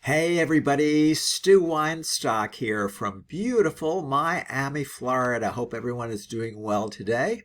Hey everybody, Stu Weinstock here from beautiful Miami, Florida. Hope everyone is doing well today.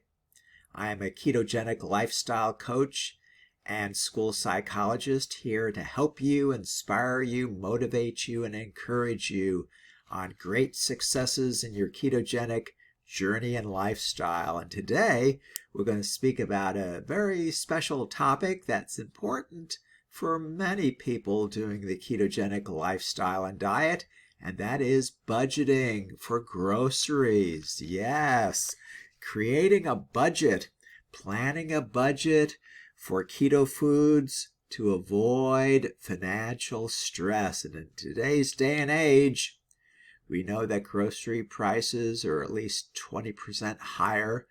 I am a ketogenic lifestyle coach and school psychologist here to help you, inspire you, motivate you, and encourage you on great successes in your ketogenic journey and lifestyle. And today we're going to speak about a very special topic that's important for many people doing the ketogenic lifestyle and diet, and that is budgeting for groceries. Yes, creating a budget, planning a budget for keto foods to avoid financial stress. And in today's day and age, we know that grocery prices are at least 20% higher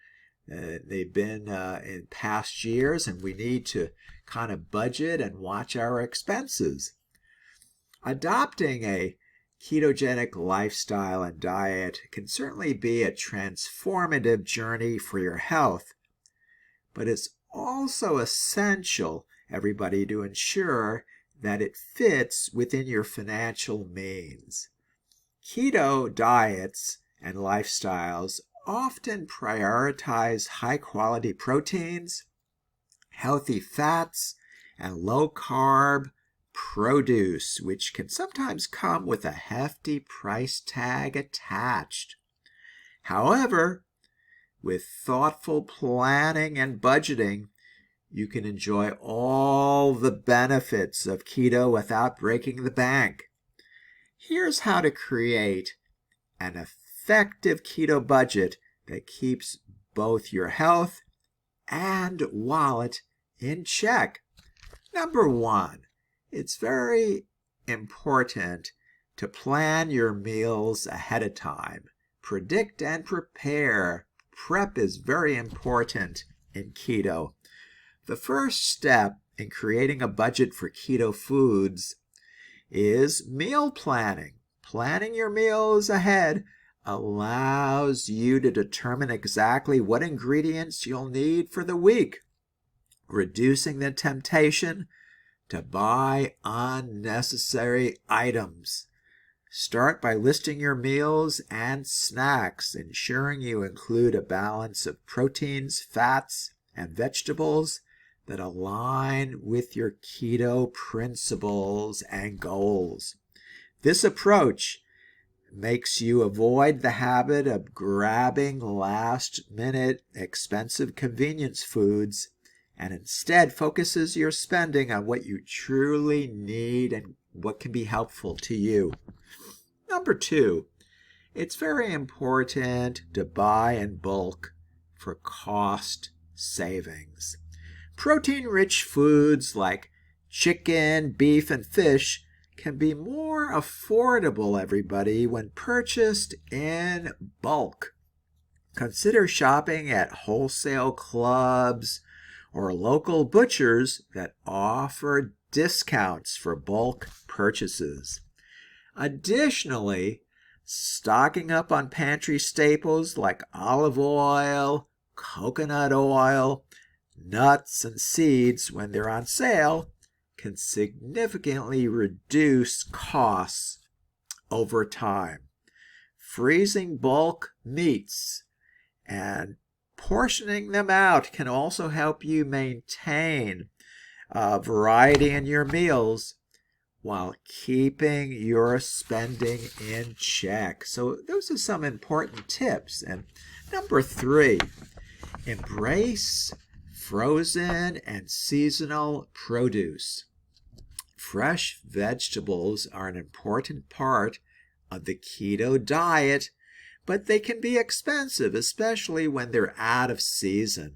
than they've been in past years, and we need to kind of budget and watch our expenses. Adopting a ketogenic lifestyle and diet can certainly be a transformative journey for your health, but it's also essential, everybody, to ensure that it fits within your financial means. Keto diets and lifestyles often prioritize high-quality proteins, healthy fats, and low-carb produce, which can sometimes come with a hefty price tag attached. However, with thoughtful planning and budgeting, you can enjoy all the benefits of keto without breaking the bank. Here's how to create an effective keto budget that keeps both your health and wallet in check. Number one, it's very important to plan your meals ahead of time. Predict and prepare. Prep is very important in keto. The first step in creating a budget for keto foods is meal planning. Planning your meals ahead allows you to determine exactly what ingredients you'll need for the week, reducing the temptation to buy unnecessary items. Start by listing your meals and snacks, ensuring you include a balance of proteins, fats, and vegetables that align with your keto principles and goals. This approach makes you avoid the habit of grabbing last-minute expensive convenience foods and instead focuses your spending on what you truly need and what can be helpful to you. Number two, it's very important to buy in bulk for cost savings. Protein-rich foods like chicken, beef, and fish can be more affordable, everybody, when purchased in bulk. Consider shopping at wholesale clubs or local butchers that offer discounts for bulk purchases. Additionally, stocking up on pantry staples like olive oil, coconut oil, nuts, and seeds when they're on sale can significantly reduce costs over time. Freezing bulk meats and portioning them out can also help you maintain variety in your meals while keeping your spending in check. So those are some important tips. And number three, embrace frozen and seasonal produce. Fresh vegetables are an important part of the keto diet, but they can be expensive, especially when they're out of season.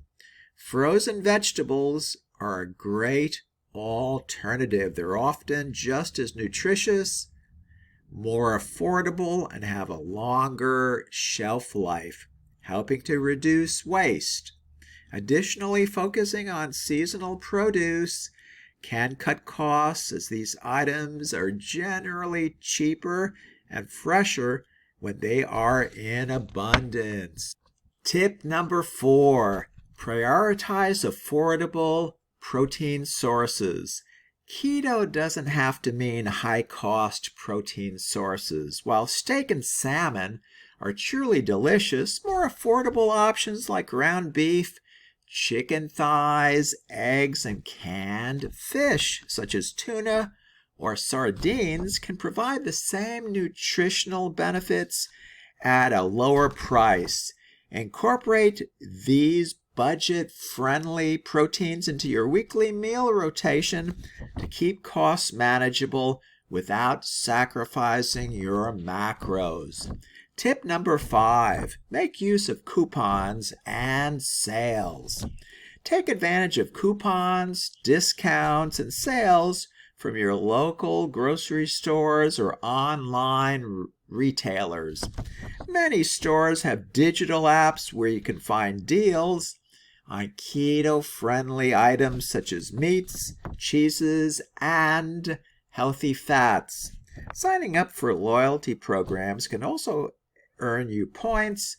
Frozen vegetables are a great alternative. They're often just as nutritious, more affordable, and have a longer shelf life, helping to reduce waste. Additionally, focusing on seasonal produce can cut costs, as these items are generally cheaper and fresher when they are in abundance. Tip number 4, prioritize affordable protein sources. Keto doesn't have to mean high-cost protein sources. While steak and salmon are truly delicious, more affordable options like ground beef, chicken thighs, eggs, and canned fish, such as tuna or sardines, can provide the same nutritional benefits at a lower price. Incorporate these budget-friendly proteins into your weekly meal rotation to keep costs manageable without sacrificing your macros. Tip number 5, make use of coupons and sales. Take advantage of coupons, discounts, and sales from your local grocery stores or online retailers. Many stores have digital apps where you can find deals on keto-friendly items such as meats, cheeses, and healthy fats. Signing up for loyalty programs can also earn you points,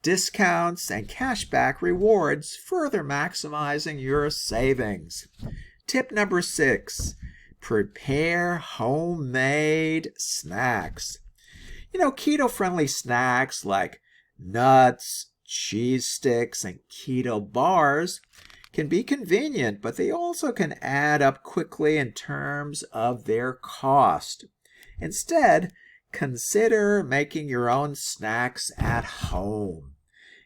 discounts, and cashback rewards, further maximizing your savings. Tip number 6, prepare homemade snacks. Keto-friendly snacks like nuts, cheese sticks, and keto bars can be convenient, but they also can add up quickly in terms of their cost. Instead, consider making your own snacks at home.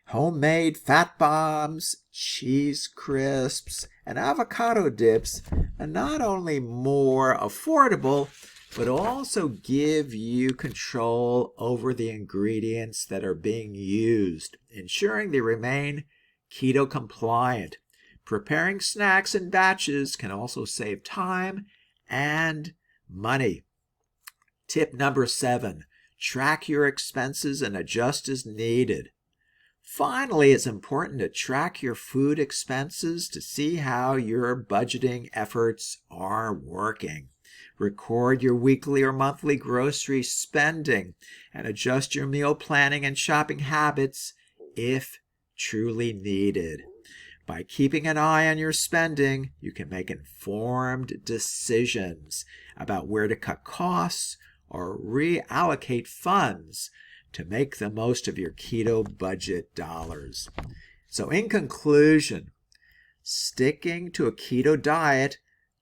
Homemade fat bombs, cheese crisps, and avocado dips are not only more affordable, but also give you control over the ingredients that are being used, ensuring they remain keto compliant. Preparing snacks in batches can also save time and money. Tip number 7, track your expenses and adjust as needed. Finally, it's important to track your food expenses to see how your budgeting efforts are working. Record your weekly or monthly grocery spending and adjust your meal planning and shopping habits if truly needed. By keeping an eye on your spending, you can make informed decisions about where to cut costs or reallocate funds to make the most of your keto budget dollars. So in conclusion, sticking to a keto diet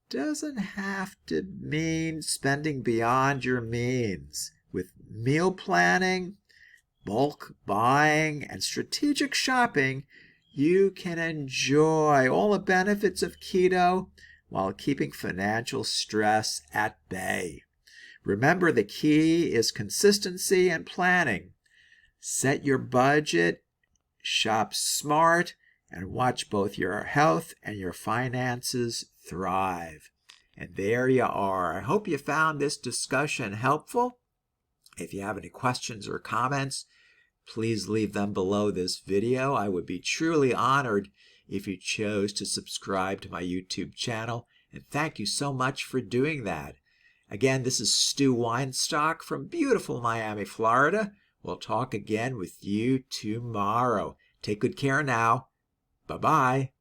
doesn't have to mean spending beyond your means. With meal planning, bulk buying, and strategic shopping, you can enjoy all the benefits of keto while keeping financial stress at bay. Remember, the key is consistency and planning. Set your budget, shop smart, and watch both your health and your finances thrive. And there you are. I hope you found this discussion helpful. If you have any questions or comments, please leave them below this video. I would be truly honored if you chose to subscribe to my YouTube channel, and thank you so much for doing that. Again, this is Stu Weinstock from beautiful Miami, Florida. We'll talk again with you tomorrow. Take good care now. Bye-bye.